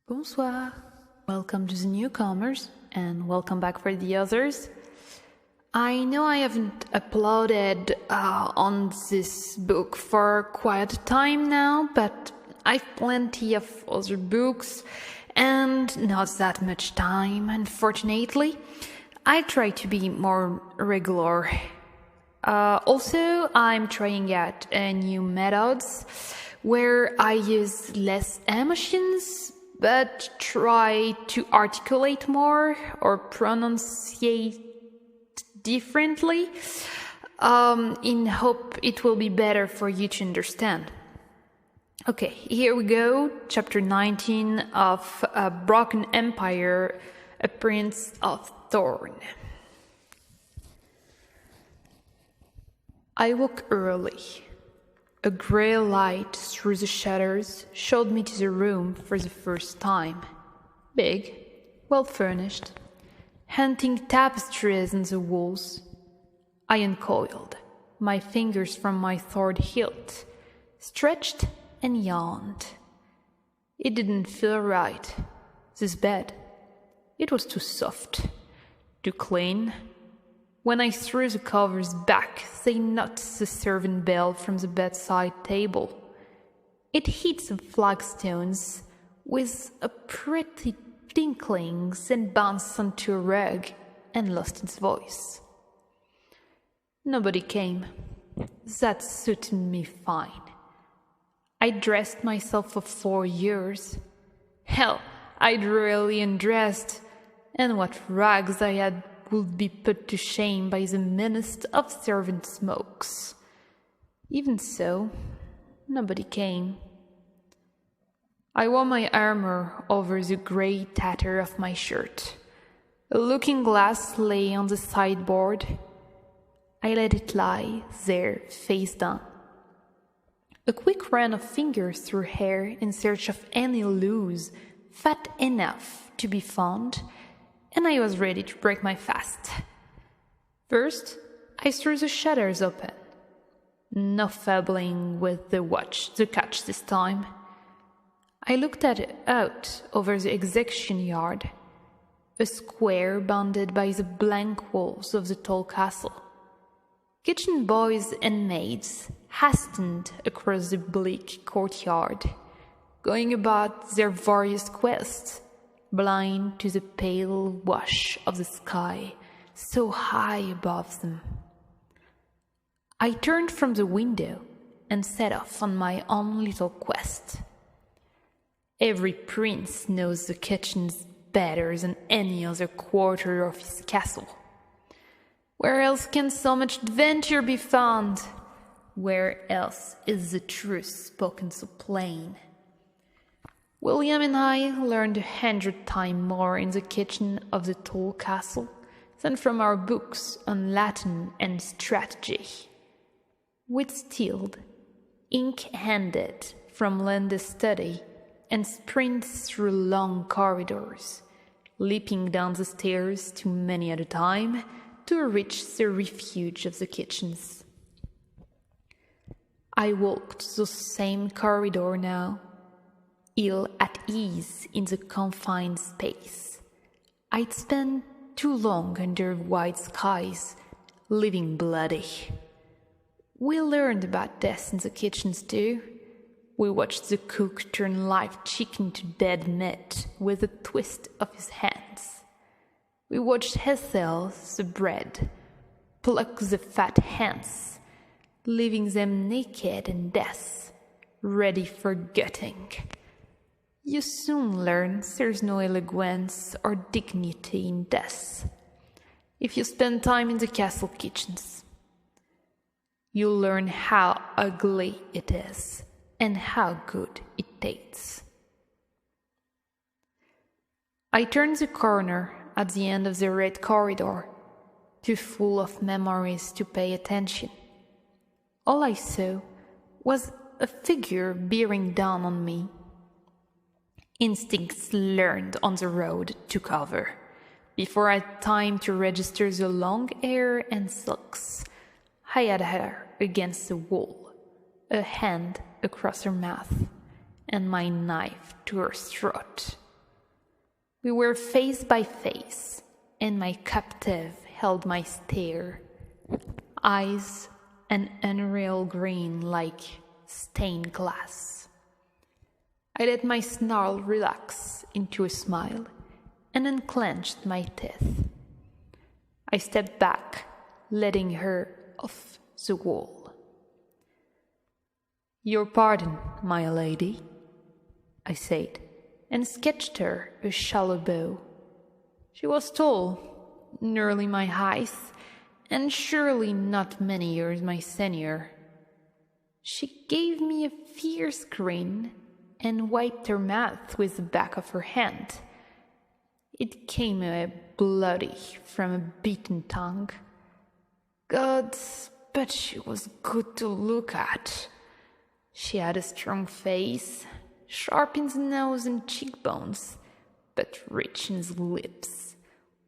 Bonsoir. Welcome to the newcomers and welcome back for the others. I know I haven't uploaded on this book for quite a time now, but I've plenty of other books and not that much time, unfortunately. I try to be more regular. Also, I'm trying out new methods where I use less emotions but try to articulate more or pronunciate differently in hope it will be better for you to understand. Okay, here we go. Chapter 19 of A Broken Empire, A Prince of Thorn. I woke early. A grey light through the shutters showed me to the room for the first time. Big, well-furnished, hunting tapestries on the walls. I uncoiled my fingers from my sword hilt, stretched and yawned. It didn't feel right, this bed. It was too soft, too clean. When I threw the covers back, they knocked the servant bell from the bedside table. It hit the flagstones with a pretty tinkling, then bounced onto a rug and lost its voice. Nobody came. That suited me fine. I dressed myself for 4 years. Hell, I'd really undressed, and what rags I had would be put to shame by the meanest of servant smokes. Even so, nobody came. I wore my armor over the grey tatter of my shirt. A looking-glass lay on the sideboard. I let it lie there, face down. A quick run of fingers through hair in search of any loose, fat enough to be found, and I was ready to break my fast. First, I threw the shutters open. No fabbling with the catch this time. I looked out over the execution yard, a square bounded by the blank walls of the tall castle. Kitchen boys and maids hastened across the bleak courtyard, going about their various quests, blind to the pale wash of the sky so high above them. I turned from the window and set off on my own little quest. Every prince knows the kitchens better than any other quarter of his castle. Where else can so much adventure be found? Where else is the truth spoken so plain? William and I learned 100 times more in the kitchen of the tall castle than from our books on Latin and strategy. We'd stealed, ink-handed from Linda's study, and sprint through long corridors, leaping down the stairs too many at a time to reach the refuge of the kitchens. I walked the same corridor now, ill at ease in the confined space. I'd spent too long under wide skies, living bloody. We learned about death in the kitchens too. We watched the cook turn live chicken to dead meat with a twist of his hands. We watched Hessel, the bread, pluck the fat hands, leaving them naked and death, ready for gutting. You soon learn there's no elegance or dignity in death. If you spend time in the castle kitchens, you'll learn how ugly it is and how good it tastes. I turned the corner at the end of the red corridor, too full of memories to pay attention. All I saw was a figure bearing down on me. Instincts learned on the road to cover. Before I had time to register the long hair and silks, I had her against the wall, a hand across her mouth, and my knife to her throat. We were face by face, and my captive held my stare, eyes an unreal green like stained glass. I let my snarl relax into a smile and unclenched my teeth. I stepped back, letting her off the wall. "Your pardon, my lady," I said, and sketched her a shallow bow. She was tall, nearly my height, and surely not many years my senior. She gave me a fierce grin and wiped her mouth with the back of her hand. It came bloody from a beaten tongue. God, but she was good to look at. She had a strong face, sharp in the nose and cheekbones, but rich in the lips,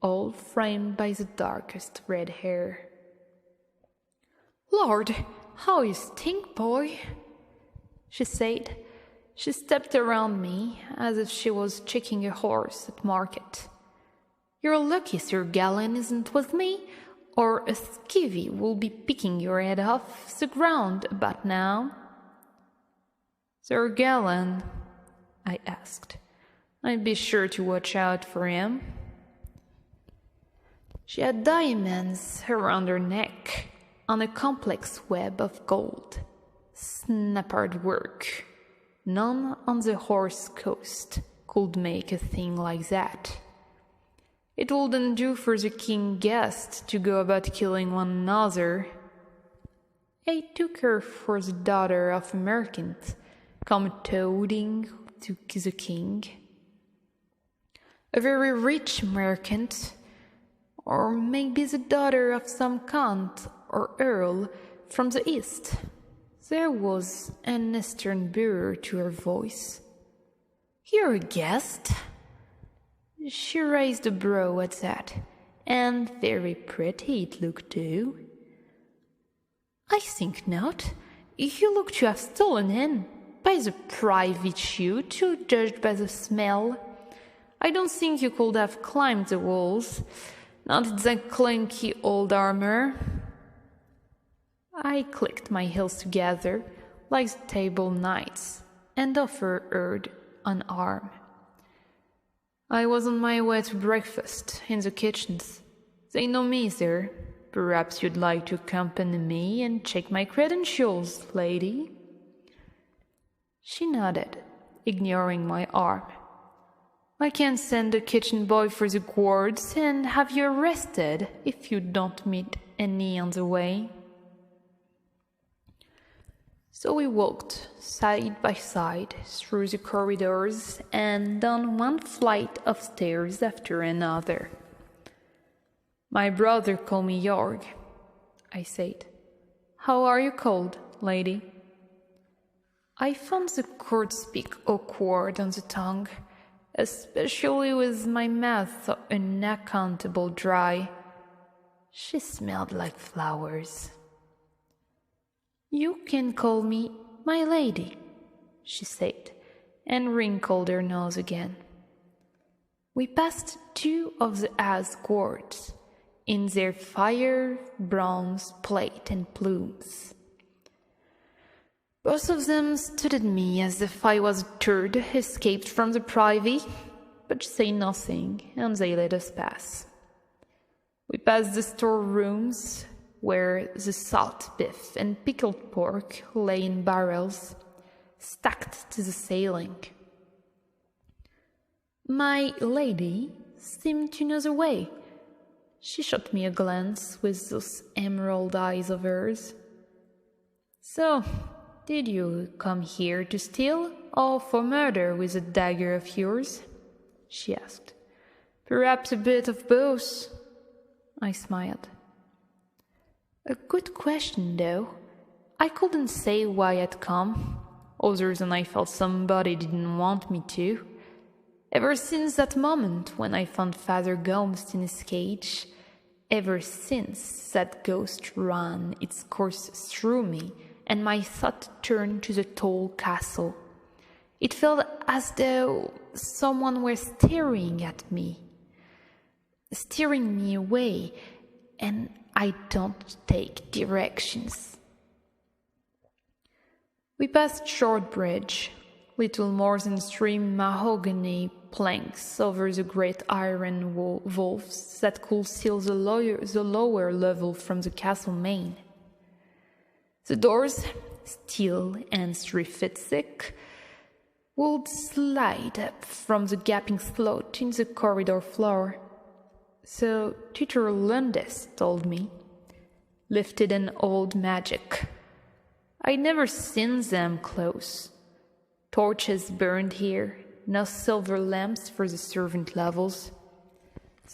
all framed by the darkest red hair. "Lord, how you stink, boy," she said. She stepped around me as if she was checking a horse at market. "You're lucky Sir Galen isn't with me, or a skivvy will be picking your head off the ground about now." "Sir Galen?" I asked. "I'd be sure to watch out for him." She had diamonds around her neck on a complex web of gold. Snap-hard work. None on the horse coast could make a thing like that. It wouldn't do for the king guest to go about killing one another. I took her for the daughter of a merchant, come toading to the king. A very rich merchant, or maybe the daughter of some count or earl from the east. There was an eastern burr to her voice. "You're a guest?" She raised a brow at that, and very pretty it looked too. "I think not. You look to have stolen in, by the private shoe, to judge by the smell. I don't think you could have climbed the walls, not that clanky old armor." I clicked my heels together like the table knights and offered her an arm. "I was on my way to breakfast in the kitchens. They know me there. Perhaps you'd like to accompany me and check my credentials, lady?" She nodded, ignoring my arm. "I can send a kitchen boy for the guards and have you arrested if you don't meet any on the way." So we walked side by side through the corridors and down one flight of stairs after another. "My brother called me Jorg," I said. "How are you called, lady?" I found the court speak awkward on the tongue, especially with my mouth so unaccountable dry. She smelled like flowers. "You can call me my lady," she said, and wrinkled her nose again. We passed two of the house guards, in their fire bronze plate and plumes. Both of them stood at me as if I was a turd escaped from the privy, but said nothing, and they let us pass. We passed the storerooms, where the salt beef and pickled pork lay in barrels, stacked to the ceiling. My lady seemed to know the way. She shot me a glance with those emerald eyes of hers. "So, did you come here to steal, or for murder with a dagger of yours?" she asked. "Perhaps a bit of both," I smiled. A good question, though. I couldn't say why I'd come, other than I felt somebody didn't want me to. Ever since that moment when I found Father Ghost in his cage, ever since that ghost ran its course through me and my thought turned to the tall castle, It felt as though someone were staring at me, steering me away, and I don't take directions. We passed short bridge, little more than 3 mahogany planks over the great iron valves that could seal the lower level from the castle main. The doors, steel and 3 feet thick, would slide up from the gaping slot in the corridor floor. So Tutor Lundes told me, lifted an old magic. I'd never seen them close. Torches burned here, no silver lamps for the servant levels.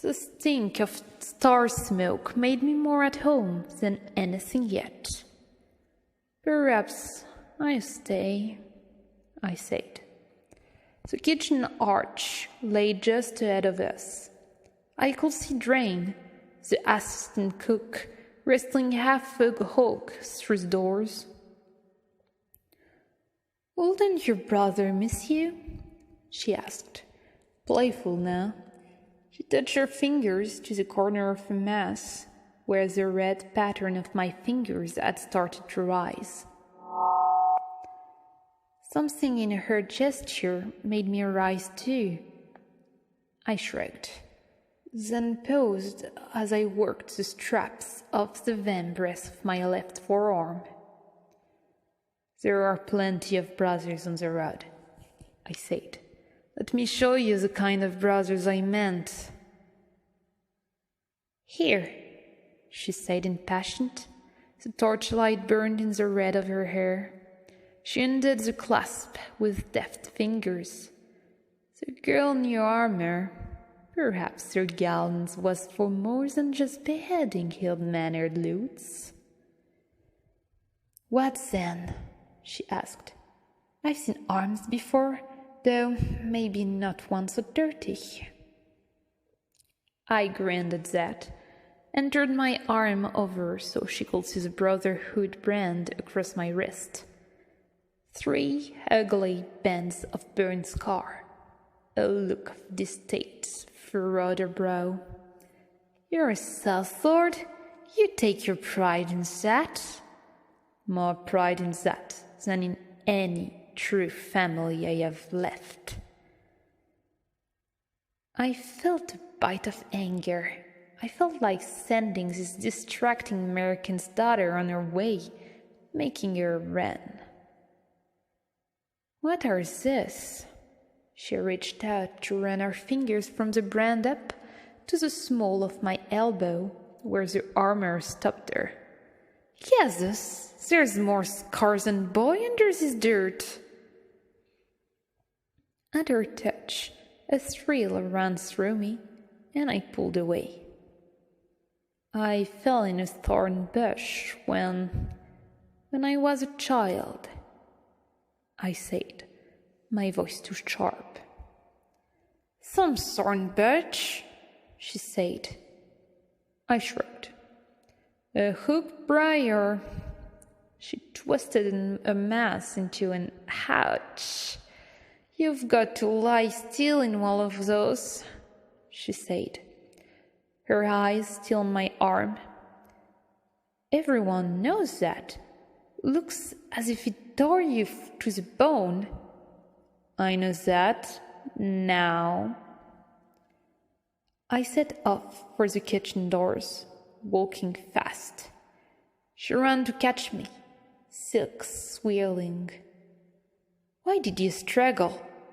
The stink of star smoke made me more at home than anything yet. Perhaps I stay, I said. The kitchen arch lay just ahead of us. I could see Drain, the assistant cook, wrestling half a hog through the doors. "Wouldn't your brother miss you?" she asked, playful now. She touched her fingers to the corner of the mass, where the red pattern of my fingers had started to rise. Something in her gesture made me rise too. I shrugged, then paused as I worked the straps off the vambrace of my left forearm. "There are plenty of brothers on the road," I said. "Let me show you the kind of brothers I meant." "Here," she said, impassioned. The torchlight burned in the red of her hair. She undid the clasp with deft fingers. The girl in your armor, perhaps her gallantry was for more than just beheading ill-mannered lutes. "What then?" she asked. "I've seen arms before, though maybe not one so dirty." I grinned at that, and turned my arm over so she could see the Brotherhood brand across my wrist. 3 ugly bands of burnt scar, a look of distaste furrowed her brow. "You're a South Lord? You take your pride in that?" "More pride in that than in any true family I have left." I felt a bite of anger. I felt like sending this distracting American's daughter on her way, making her run. "What are this?" She reached out to run her fingers from the brand up to the small of my elbow, where the armor stopped her. "Jesus, there's more scars than boy under this dirt." At her touch, a thrill ran through me, and I pulled away. "I fell in a thorn bush when I was a child," I said, my voice too sharp. "Some thorn bush," she said. I shrugged. "A hook briar." She twisted a mass into an ouch. "You've got to lie still in one of those," she said, her eyes still on my arm. "Everyone knows that. Looks as if it tore you to the bone." "I know that now." I set off for the kitchen doors, walking fast. She ran to catch me, silk swirling. "Why did you struggle?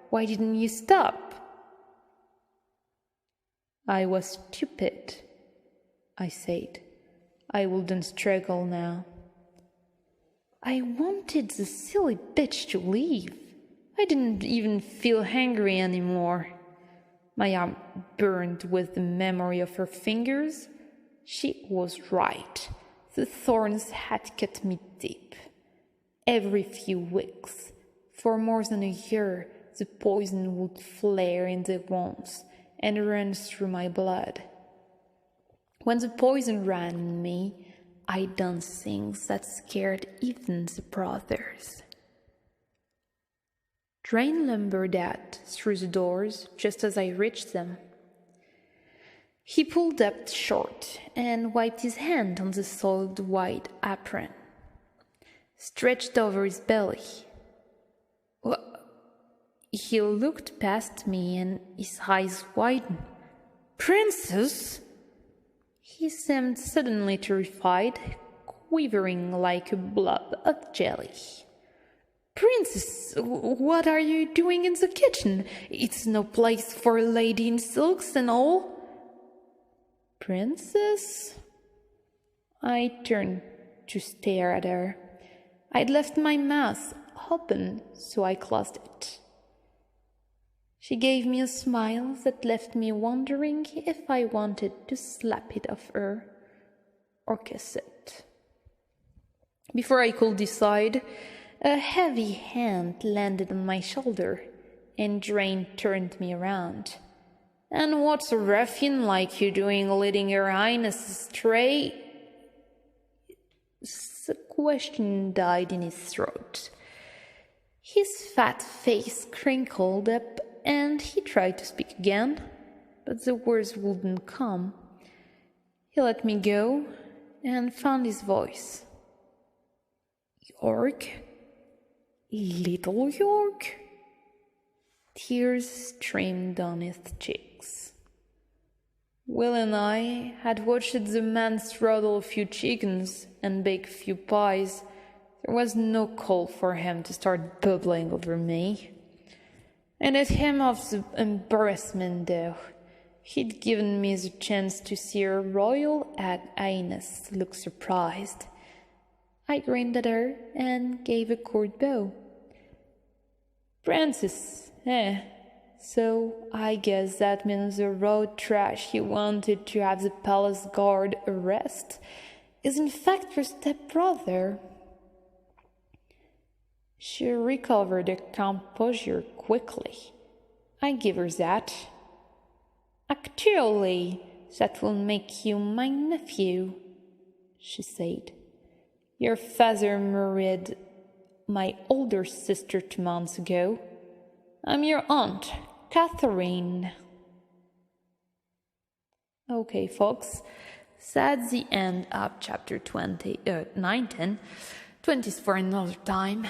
Why didn't you stop?" "I was stupid," I said. "I wouldn't struggle now." I wanted the silly bitch to leave. I didn't even feel hungry anymore. My arm burned with the memory of her fingers. She was right. The thorns had cut me deep. Every few weeks, for more than a year, the poison would flare in the wounds and run through my blood. When the poison ran in me, I done things that scared even the brothers. Drain lumbered out through the doors just as I reached them. He pulled up short and wiped his hand on the soiled white apron, stretched over his belly. He looked past me and his eyes widened. "Princess?" He seemed suddenly terrified, quivering like a blob of jelly. "Princess, what are you doing in the kitchen? It's no place for a lady in silks and all." "Princess?" I turned to stare at her. I'd left my mouth open, so I closed it. She gave me a smile that left me wondering if I wanted to slap it off her or kiss it. Before I could decide, a heavy hand landed on my shoulder, and Drain turned me around. "And what's a ruffian like you doing leading your highness astray?" The question died in his throat. His fat face crinkled up, and he tried to speak again, but the words wouldn't come. He let me go and found his voice. "York? Little York?" Tears streamed down his cheeks. Will and I had watched the man throttle a few chickens and bake a few pies. There was no call for him to start bubbling over me. I let him off the embarrassment, though. He'd given me the chance to see her royal highness look surprised. I grinned at her and gave a court bow. "Princess, so I guess that means the road trash you wanted to have the palace guard arrest is in fact your stepbrother." She recovered her composure quickly. I give her that. "Actually, that will make you my nephew," she said. "Your father married my older sister 2 months ago. I'm your aunt, Catherine." Okay, folks, that's the end of chapter 19. 20 is for another time.